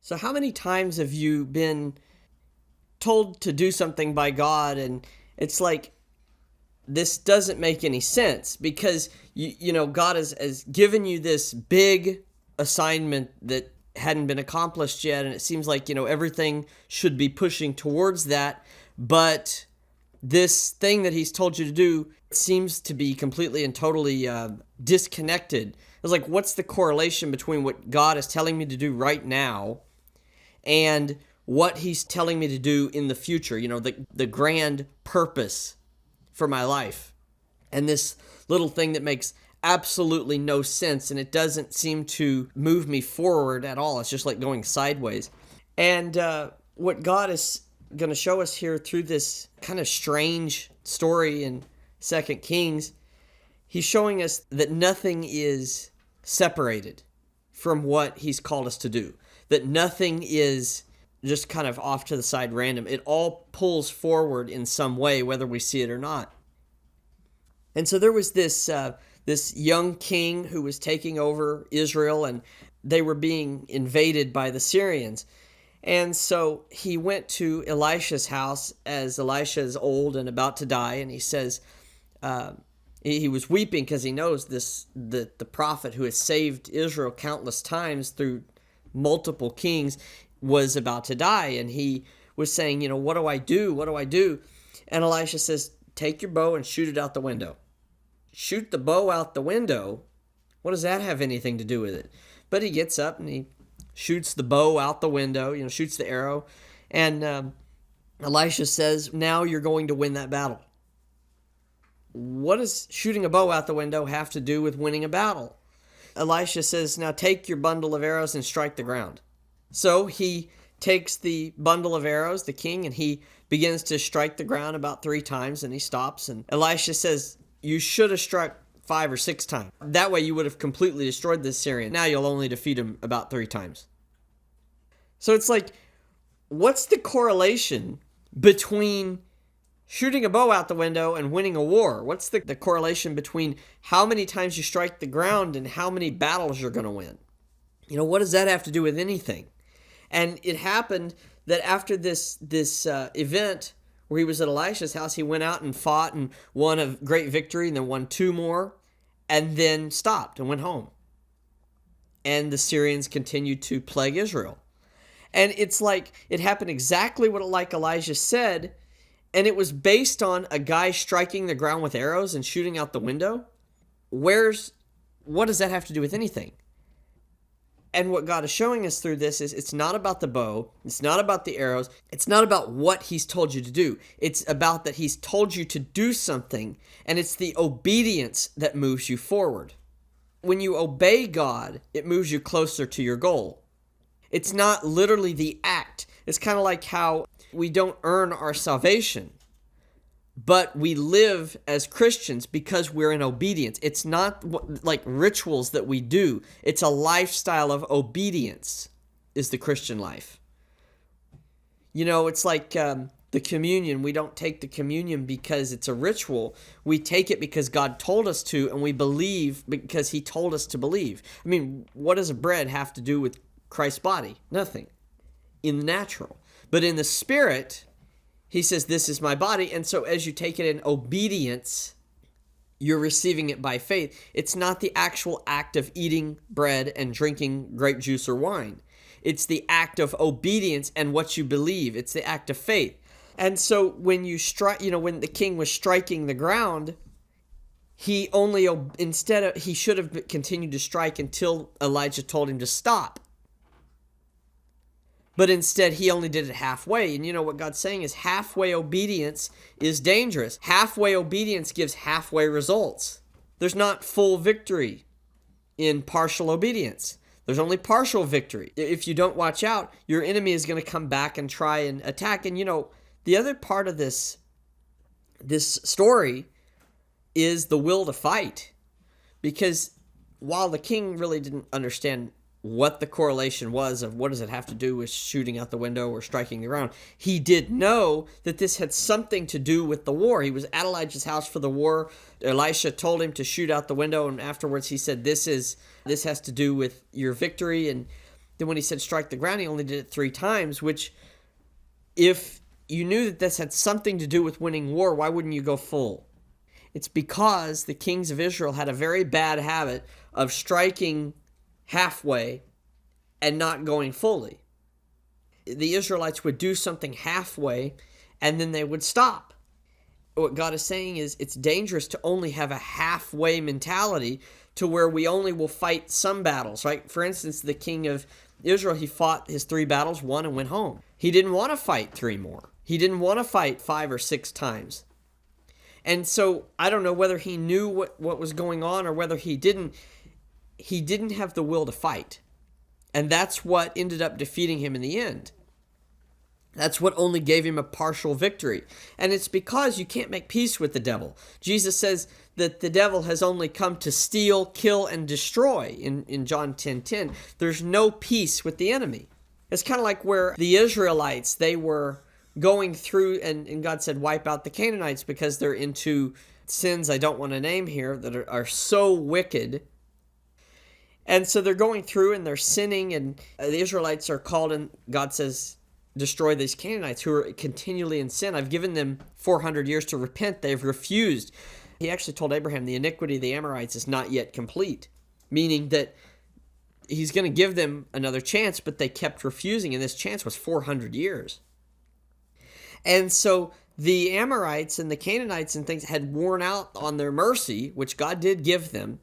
So how many times have you been told to do something by God and it's like this doesn't make any sense because God has given you this big assignment that hadn't been accomplished yet, and it seems like everything should be pushing towards that, but this thing that he's told you to do seems to be completely and totally disconnected. It's like, what's the correlation between what God is telling me to do right now and what he's telling me to do in the future, the grand purpose for my life? And this little thing that makes absolutely no sense, and it doesn't seem to move me forward at all. It's just like going sideways. And what God is going to show us here through this kind of strange story in 2 Kings, he's showing us that nothing is separated from what he's called us to do, that nothing is just kind of off to the side random. It all pulls forward in some way, whether we see it or not. And so there was this young king who was taking over Israel, and they were being invaded by the Syrians. And so he went to Elisha's house as Elisha is old and about to die, and he says, he was weeping because he knows the prophet who has saved Israel countless times through multiple kings was about to die, and he was saying, what do I do? What do I do? And Elisha says, take your bow and shoot it out the window. Shoot the bow out the window? What does that have anything to do with it? But he gets up and he shoots the bow out the window, shoots the arrow. And Elisha says, now you're going to win that battle. What does shooting a bow out the window have to do with winning a battle? Elisha says, now take your bundle of arrows and strike the ground. So he takes the bundle of arrows, the king, and he begins to strike the ground about 3 times, and he stops. And Elisha says, you should have struck 5 or 6 times. That way you would have completely destroyed the Syrian. Now you'll only defeat him about 3 times. So it's like, what's the correlation between shooting a bow out the window and winning a war? What's the correlation between how many times you strike the ground and how many battles you're going to win? What does that have to do with anything? And it happened that after this event where he was at Elisha's house, he went out and fought and won a great victory and then won 2 more and then stopped and went home. And the Syrians continued to plague Israel. And it's like it happened exactly like Elijah said, and it was based on a guy striking the ground with arrows and shooting out the window. What does that have to do with anything? And what God is showing us through this is it's not about the bow, it's not about the arrows, it's not about what he's told you to do. It's about that he's told you to do something, and it's the obedience that moves you forward. When you obey God, it moves you closer to your goal. It's not literally the act. It's kind of like how we don't earn our salvation, but we live as Christians because we're in obedience. It's not like rituals that we do. It's a lifestyle of obedience is the Christian life. It's like the communion. We don't take the communion because it's a ritual. We take it because God told us to, and we believe because he told us to believe. I mean, what does a bread have to do with Christ's body? Nothing. In the natural. But in the spirit, he says, this is my body. And so as you take it in obedience, you're receiving it by faith. It's not the actual act of eating bread and drinking grape juice or wine. It's the act of obedience and what you believe. It's the act of faith. And so when you strike, when the king was striking the ground, he should have continued to strike until Elijah told him to stop. But instead, he only did it halfway. And what God's saying is halfway obedience is dangerous. Halfway obedience gives halfway results. There's not full victory in partial obedience. There's only partial victory. If you don't watch out, your enemy is going to come back and try and attack. And the other part of this story is the will to fight. Because while the king really didn't understand what the correlation was of what does it have to do with shooting out the window or striking the ground, he did know that this had something to do with the war. He was at Elijah's house for the war. Elisha told him to shoot out the window, and afterwards he said, this has to do with your victory. And Then when he said strike the ground, he only did it 3 times, which if you knew that this had something to do with winning war, why wouldn't you go full? It's because the kings of Israel had a very bad habit of striking halfway and not going fully. The Israelites would do something halfway and then they would stop. What God is saying is it's dangerous to only have a halfway mentality to where we only will fight some battles, right? For instance, the king of Israel, he fought his 3 battles, won, and went home. He didn't want to fight 3 more. He didn't want to fight 5 or 6 times. And so I don't know whether he knew what was going on or whether he didn't. He didn't have the will to fight. And that's what ended up defeating him in the end. That's what only gave him a partial victory. And it's because you can't make peace with the devil. Jesus says that the devil has only come to steal, kill, and destroy in John 10:10. There's no peace with the enemy. It's kind of like where the Israelites, they were going through, and God said, wipe out the Canaanites because they're into sins I don't want to name here that are so wicked. And so they're going through and they're sinning, and the Israelites are called, and God says, destroy these Canaanites who are continually in sin. I've given them 400 years to repent. They've refused. He actually told Abraham the iniquity of the Amorites is not yet complete, meaning that he's going to give them another chance, but they kept refusing, and this chance was 400 years. And so the Amorites and the Canaanites and things had worn out on their mercy, which God did give them,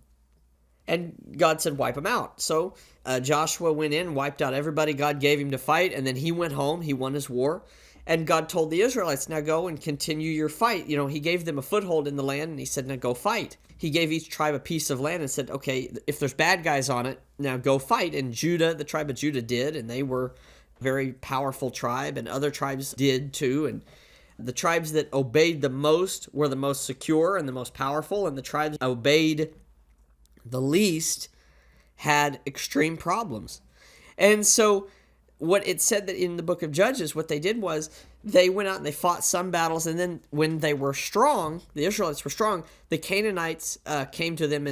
and God said, wipe them out. So Joshua went in, wiped out everybody God gave him to fight, and then he went home. He won his war. And God told the Israelites, now go and continue your fight. You know, he gave them a foothold in the land, and he said, now go fight. He gave each tribe a piece of land and said, okay, if there's bad guys on it, now go fight. And Judah, the tribe of Judah did, and they were a very powerful tribe, and other tribes did too. And the tribes that obeyed the most were the most secure and the most powerful, and the tribes that obeyed the least had extreme problems. And so what it said that in the book of Judges, what they did was they went out and they fought some battles, and then when they were strong, the Israelites were strong, the Canaanites came to them,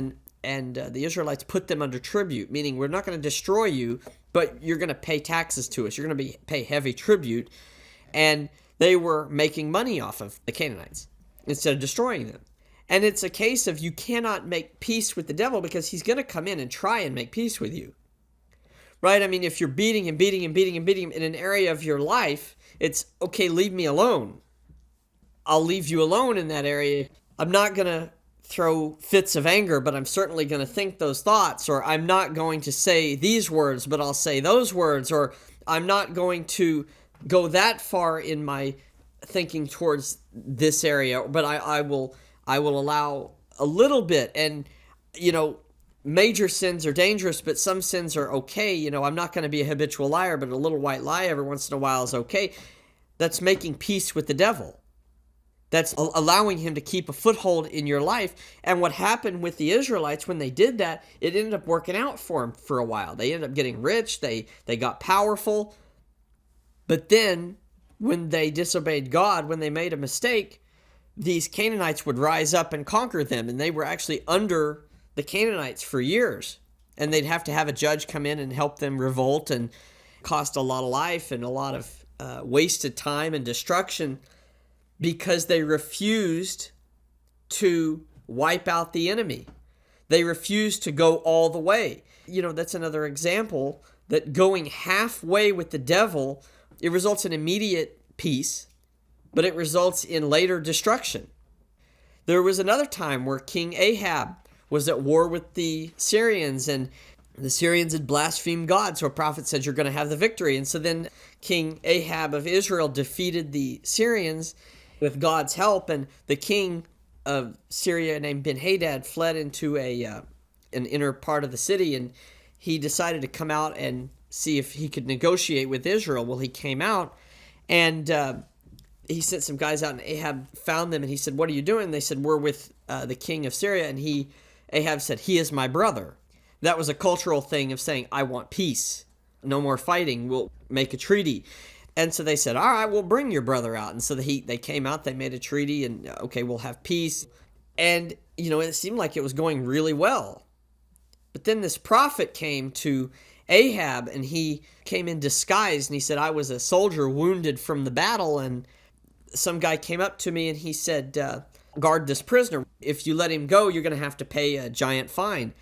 and the Israelites put them under tribute, meaning we're not going to destroy you, but you're going to pay taxes to us. You're going to pay heavy tribute. And they were making money off of the Canaanites instead of destroying them. And it's a case of you cannot make peace with the devil because he's going to come in and try and make peace with you. Right? I mean, if you're beating him in an area of your life, it's, okay, leave me alone. I'll leave you alone in that area. I'm not going to throw fits of anger, but I'm certainly going to think those thoughts. Or I'm not going to say these words, but I'll say those words. Or I'm not going to go that far in my thinking towards this area, but I will allow a little bit. And, you know, major sins are dangerous, but some sins are okay. You know, I'm not going to be a habitual liar, but a little white lie every once in a while is okay. That's making peace with the devil. That's allowing him to keep a foothold in your life. And what happened with the Israelites when they did that, it ended up working out for them for a while. They ended up getting rich. They got powerful. But then when they disobeyed God, when they made a mistake, these Canaanites would rise up and conquer them. And they were actually under the Canaanites for years. And they'd have to have a judge come in and help them revolt, and cost a lot of life and a lot of wasted time and destruction because they refused to wipe out the enemy. They refused to go all the way. You know, that's another example that going halfway with the devil, it results in immediate peace, but it results in later destruction. There was another time where King Ahab was at war with the Syrians, and the Syrians had blasphemed God, so a prophet said, you're going to have the victory. And so then King Ahab of Israel defeated the Syrians with God's help, and the king of Syria named Ben-Hadad fled into an inner part of the city, and he decided to come out and see if he could negotiate with Israel. Well, he came out, and he sent some guys out, and Ahab found them, and he said, what are you doing? They said, we're with the king of Syria, and Ahab said, he is my brother. That was a cultural thing of saying, I want peace. No more fighting. We'll make a treaty. And so they said, all right, we'll bring your brother out. And so they came out, they made a treaty, and okay, we'll have peace. And, you know, it seemed like it was going really well. But then this prophet came to Ahab, and he came in disguise, and he said, I was a soldier wounded from the battle, and some guy came up to me and he said, guard this prisoner. If you let him go, you're going to have to pay a giant fine.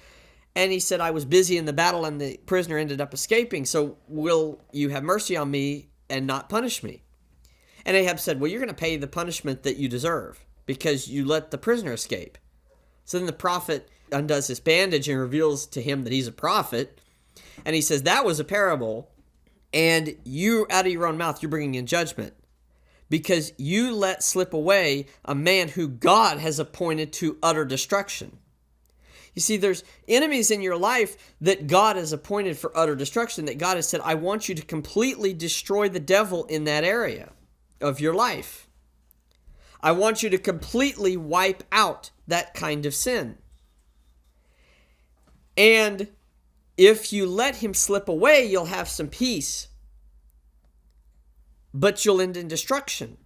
And he said, I was busy in the battle and the prisoner ended up escaping, so will you have mercy on me and not punish me? And Ahab said, well, you're going to pay the punishment that you deserve because you let the prisoner escape. So then the prophet undoes his bandage and reveals to him that he's a prophet. And he says, that was a parable, and you, out of your own mouth, you're bringing in judgment because you let slip away a man who God has appointed to utter destruction. You see, there's enemies in your life that God has appointed for utter destruction, that God has said, I want you to completely destroy the devil in that area of your life. I want you to completely wipe out that kind of sin. And if you let him slip away, you'll have some peace, but you'll end in destruction.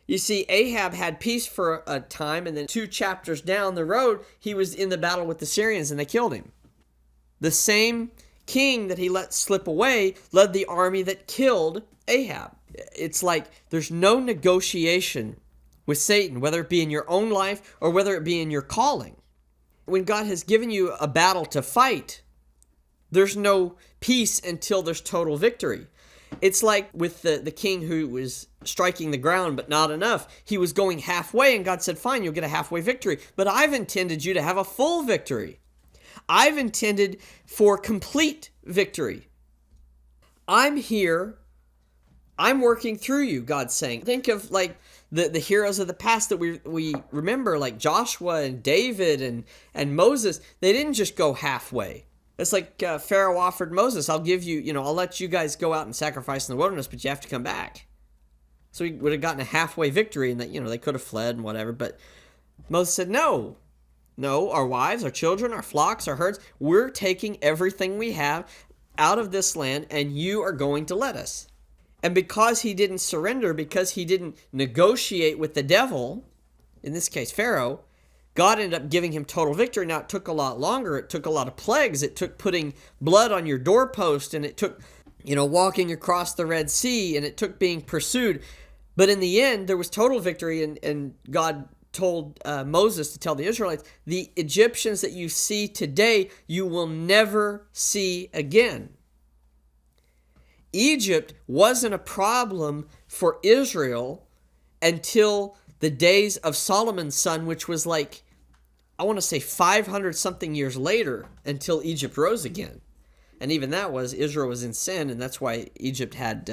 You see, Ahab had peace for a time, and then 2 chapters down the road, he was in the battle with the Syrians, and they killed him. The same king that he let slip away led the army that killed Ahab. It's like there's no negotiation with Satan, whether it be in your own life or whether it be in your calling. When God has given you a battle to fight, there's no peace until there's total victory. It's like with the king who was striking the ground, but not enough. He was going halfway, and God said, fine, you'll get a halfway victory. But I've intended you to have a full victory. I've intended for complete victory. I'm here. I'm working through you, God's saying. Think of like the heroes of the past that we remember, like Joshua and David and Moses. They didn't just go halfway. It's like Pharaoh offered Moses, I'll give you, I'll let you guys go out and sacrifice in the wilderness, but you have to come back. So he would have gotten a halfway victory, and that, they could have fled and whatever. But Moses said, no, our wives, our children, our flocks, our herds, we're taking everything we have out of this land, and you are going to let us. And because he didn't surrender, because he didn't negotiate with the devil, in this case Pharaoh, God ended up giving him total victory. Now, it took a lot longer. It took a lot of plagues. It took putting blood on your doorpost, and it took, walking across the Red Sea, and it took being pursued. But in the end, there was total victory, and God told Moses to tell the Israelites, the Egyptians that you see today, you will never see again. Egypt wasn't a problem for Israel until the days of Solomon's son, which was like, I want to say 500 something years later, until Egypt rose again. And even that was, Israel was in sin, and that's why Egypt had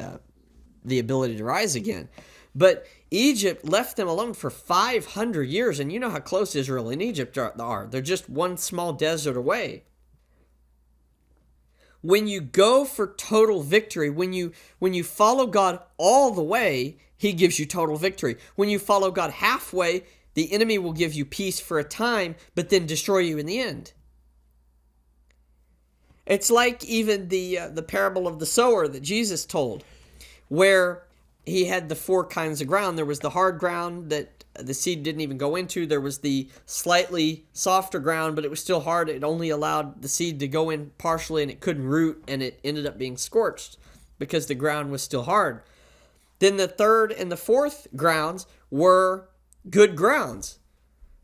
the ability to rise again. But Egypt left them alone for 500 years, and you know how close Israel and Egypt are. They're just one small desert away. When you go for total victory, when you follow God all the way, he gives you total victory. When you follow God halfway, the enemy will give you peace for a time, but then destroy you in the end. It's like even the parable of the sower that Jesus told, where he had the 4 kinds of ground. There was the hard ground that the seed didn't even go into. There was the slightly softer ground, but it was still hard. It only allowed the seed to go in partially, and it couldn't root, and it ended up being scorched because the ground was still hard. Then the 3rd and the 4th grounds were good grounds,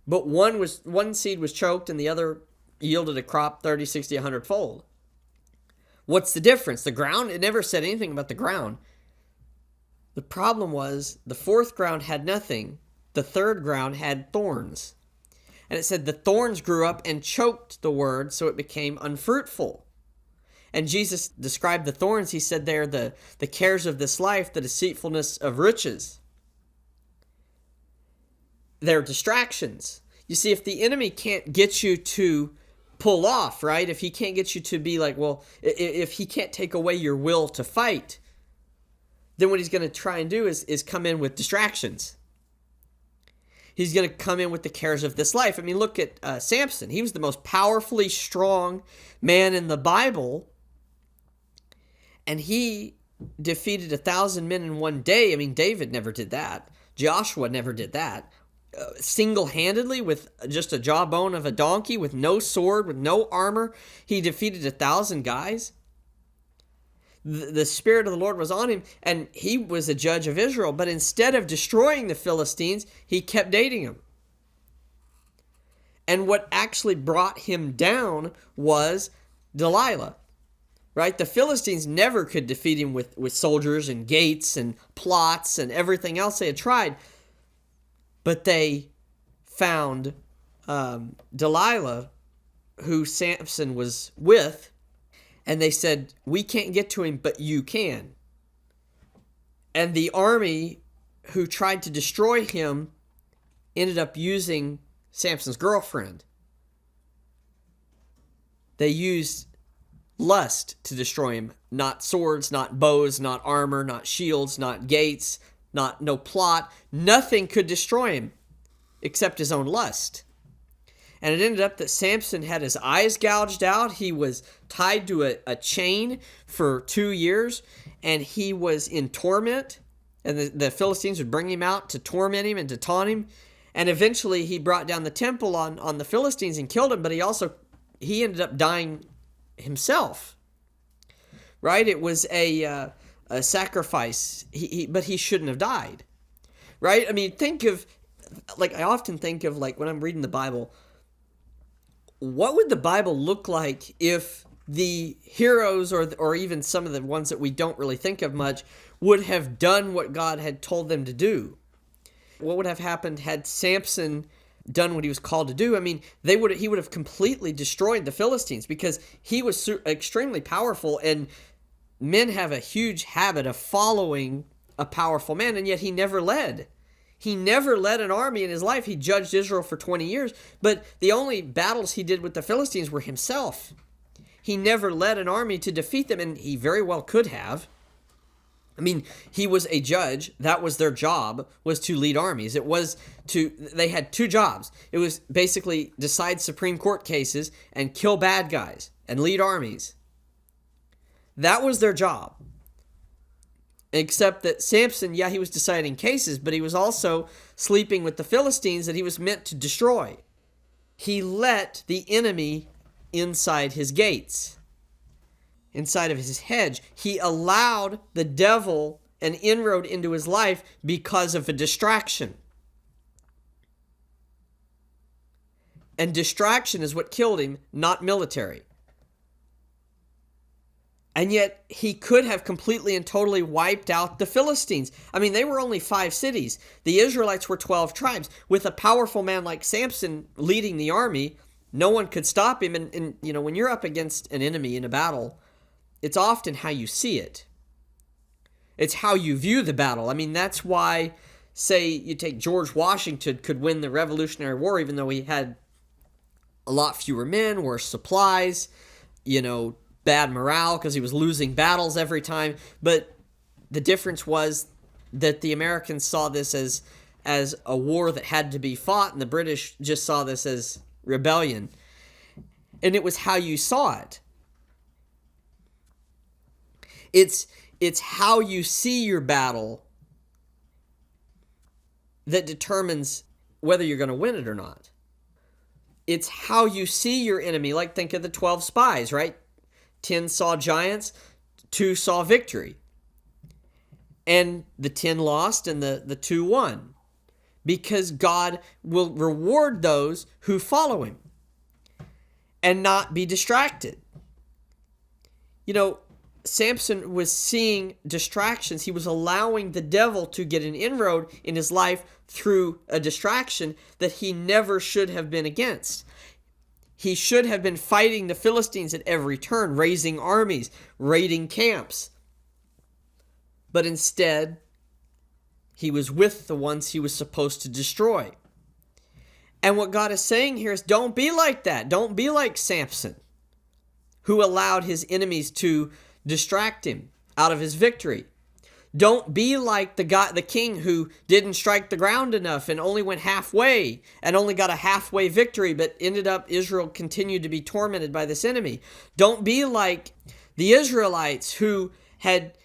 but one seed was choked and the other yielded a crop 30, 60, 100-fold. What's the difference? The ground, it never said anything about the ground. The problem was the 4th ground had nothing. The 3rd ground had thorns. And it said the thorns grew up and choked the word, so it became unfruitful. And Jesus described the thorns. He said they're the cares of this life, the deceitfulness of riches. They're distractions. You see, if the enemy can't get you to pull off, right? If he can't get you to be like, well, if he can't take away your will to fight, then what he's going to try and do is come in with distractions. He's going to come in with the cares of this life. I mean, look at Samson. He was the most powerfully strong man in the Bible, and he defeated 1,000 men in one day. I mean, David never did that. Joshua never did that. Single-handedly, with just a jawbone of a donkey, with no sword, with no armor, he defeated 1,000 guys. the Spirit of the Lord was on him, and he was a judge of Israel. But instead of destroying the Philistines, he kept dating them. And what actually brought him down was Delilah, right? The Philistines never could defeat him with soldiers and gates and plots and everything else they had tried. But they found Delilah, who Samson was with, and they said, we can't get to him, but you can. And the army who tried to destroy him ended up using Samson's girlfriend. They used lust to destroy him. Not swords, not bows, not armor, not shields, not gates, no plot. Nothing could destroy him except his own lust. And it ended up that Samson had his eyes gouged out. He was tied to a chain for 2 years, and he was in torment. And the Philistines would bring him out to torment him and to taunt him. And eventually he brought down the temple on the Philistines and killed him, but he ended up dying himself. Right? It was a sacrifice, but he shouldn't have died. Right? I mean, I often think of, like, when I'm reading the Bible, what would the Bible look like if the heroes or even some of the ones that we don't really think of much would have done what God had told them to do? What would have happened had Samson done what he was called to do? I mean, he would have completely destroyed the Philistines, because he was extremely powerful, and men have a huge habit of following a powerful man, and yet he never led. He never led an army in his life. He judged Israel for 20 years, but the only battles he did with the Philistines were himself. He never led an army to defeat them, and he very well could have. I mean, he was a judge. That was their job, was to lead armies. They had 2 jobs. It was basically decide Supreme Court cases and kill bad guys and lead armies. That was their job. Except that Samson, he was deciding cases, but he was also sleeping with the Philistines that he was meant to destroy. He let the enemy inside his gates, inside of his hedge. He allowed the devil an inroad into his life because of a distraction. And distraction is what killed him, not military. And yet he could have completely and totally wiped out the Philistines. I mean, they were only 5 cities. The Israelites were 12 tribes. With a powerful man like Samson leading the army, no one could stop him. And when you're up against an enemy in a battle, it's often how you see it. It's how you view the battle. I mean, that's why, say, you take George Washington could win the Revolutionary War, even though he had a lot fewer men, worse supplies, bad morale because he was losing battles every time. But the difference was that the Americans saw this as a war that had to be fought, and the British just saw this as rebellion. And it was how you saw it. It's how you see your battle that determines whether you're going to win it or not. It's how you see your enemy. Like, think of the 12 spies, right? 10 saw giants, 2 saw victory. And the 10 lost and the 2 won. Because God will reward those who follow him and not be distracted. Samson was seeing distractions. He was allowing the devil to get an inroad in his life through a distraction that he never should have been against. He should have been fighting the Philistines at every turn, raising armies, raiding camps. But instead, he was with the ones he was supposed to destroy. And what God is saying here is, don't be like that. Don't be like Samson, who allowed his enemies to distract him out of his victory. Don't be like the king who didn't strike the ground enough and only went halfway and only got a halfway victory, but ended up Israel continued to be tormented by this enemy. Don't be like the Israelites who had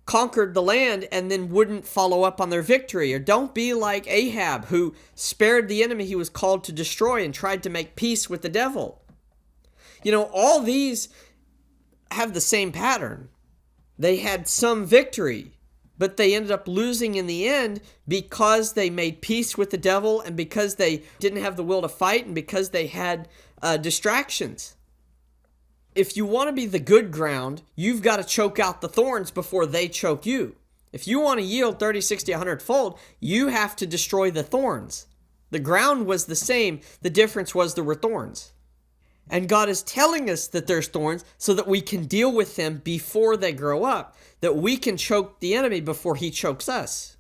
conquered the land and then wouldn't follow up on their victory. Or don't be like Ahab, who spared the enemy he was called to destroy and tried to make peace with the devil. All these have the same pattern. They had some victory, but they ended up losing in the end because they made peace with the devil and because they didn't have the will to fight and because they had distractions. If you want to be the good ground, you've got to choke out the thorns before they choke you. If you want to yield 30, 60, 100-fold, you have to destroy the thorns. The ground was the same. The difference was there were thorns. And God is telling us that there's thorns so that we can deal with them before they grow up, that we can choke the enemy before he chokes us.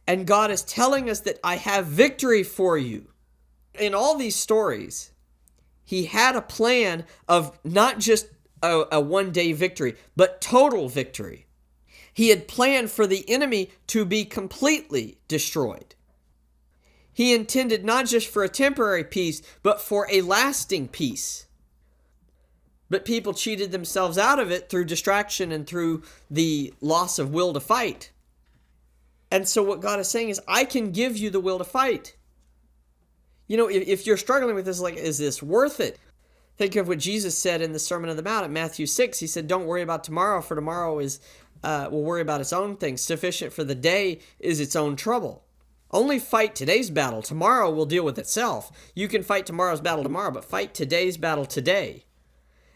And God is telling us that I have victory for you. In all these stories, he had a plan of not just a one-day victory, but total victory. He had planned for the enemy to be completely destroyed. He intended not just for a temporary peace, but for a lasting peace. But people cheated themselves out of it through distraction and through the loss of will to fight. And so what God is saying is, I can give you the will to fight. You know, if you're struggling with this, like, is this worth it? Think of what Jesus said in the Sermon on the Mount at Matthew 6. He said, don't worry about tomorrow, for tomorrow will worry about its own things. Sufficient for the day is its own trouble. Only fight today's battle. Tomorrow will deal with itself. You can fight tomorrow's battle tomorrow, but fight today's battle today.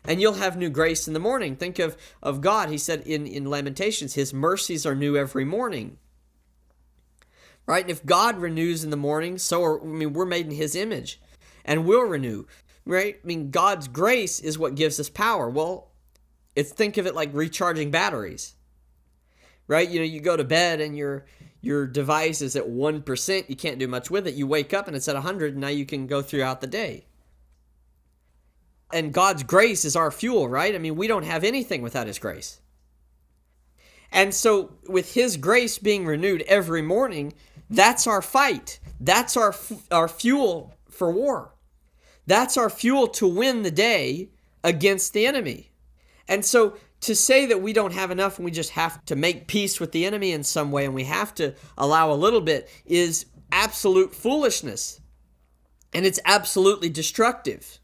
And you'll have new grace in the morning. Think of God. He said in Lamentations, his mercies are new every morning. Right? And if God renews in the morning, we're made in his image and will renew. Right? I mean, God's grace is what gives us power. Well, think of it like recharging batteries. Right? You know, you go to bed and your device is at 1%. You can't do much with it. You wake up and it's at 100, and now you can go throughout the day. And God's grace is our fuel, right? I mean, we don't have anything without his grace. And so with his grace being renewed every morning, that's our fight. That's our fuel for war. That's our fuel to win the day against the enemy. And so to say that we don't have enough and we just have to make peace with the enemy in some way and we have to allow a little bit is absolute foolishness. And it's absolutely destructive.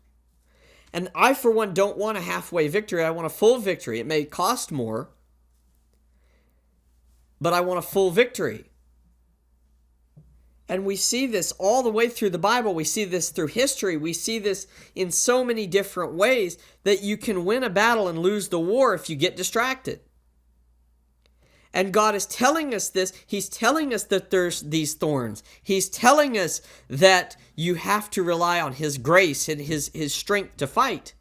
And I, for one, don't want a halfway victory. I want a full victory. It may cost more, but I want a full victory. And we see this all the way through the Bible. We see this through history. We see this in so many different ways that you can win a battle and lose the war if you get distracted. And God is telling us this. He's telling us that there's these thorns. He's telling us that you have to rely on his grace and his strength to fight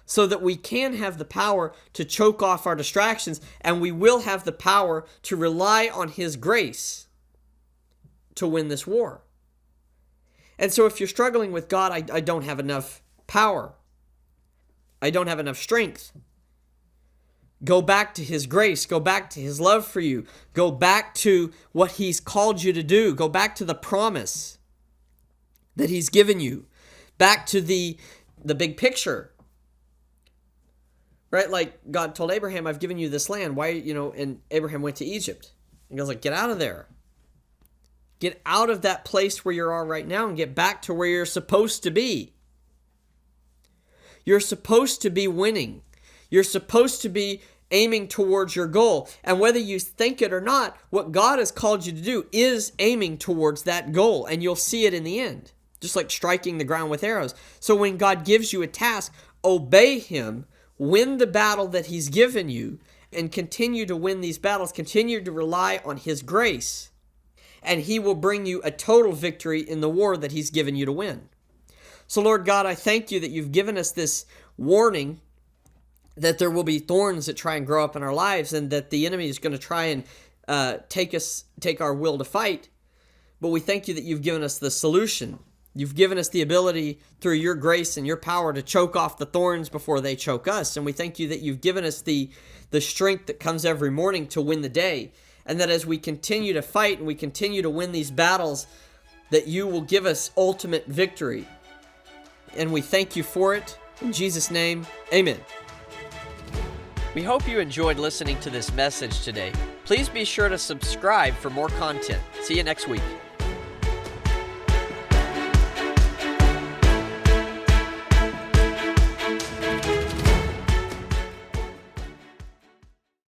so that we can have the power to choke off our distractions, and we will have the power to rely on his grace to win this war. And so if you're struggling with God, I don't have enough power. I don't have enough strength. Go back to his grace. Go back to his love for you. Go back to what he's called you to do. Go back to the promise that he's given you. Back to the big picture. Right? Like God told Abraham, I've given you this land. Why, and Abraham went to Egypt. And God's like, get out of there. Get out of that place where you are right now and get back to where you're supposed to be. You're supposed to be winning. You're supposed to be aiming towards your goal. And whether you think it or not, what God has called you to do is aiming towards that goal. And you'll see it in the end, just like striking the ground with arrows. So when God gives you a task, obey him, win the battle that he's given you, and continue to win these battles. Continue to rely on his grace. And he will bring you a total victory in the war that he's given you to win. So Lord God, I thank you that you've given us this warning that there will be thorns that try and grow up in our lives and that the enemy is going to try and take our will to fight. But we thank you that you've given us the solution. You've given us the ability through your grace and your power to choke off the thorns before they choke us. And we thank you that you've given us the strength that comes every morning to win the day. And that as we continue to fight and we continue to win these battles, that you will give us ultimate victory. And we thank you for it. In Jesus' name, amen. We hope you enjoyed listening to this message today. Please be sure to subscribe for more content. See you next week.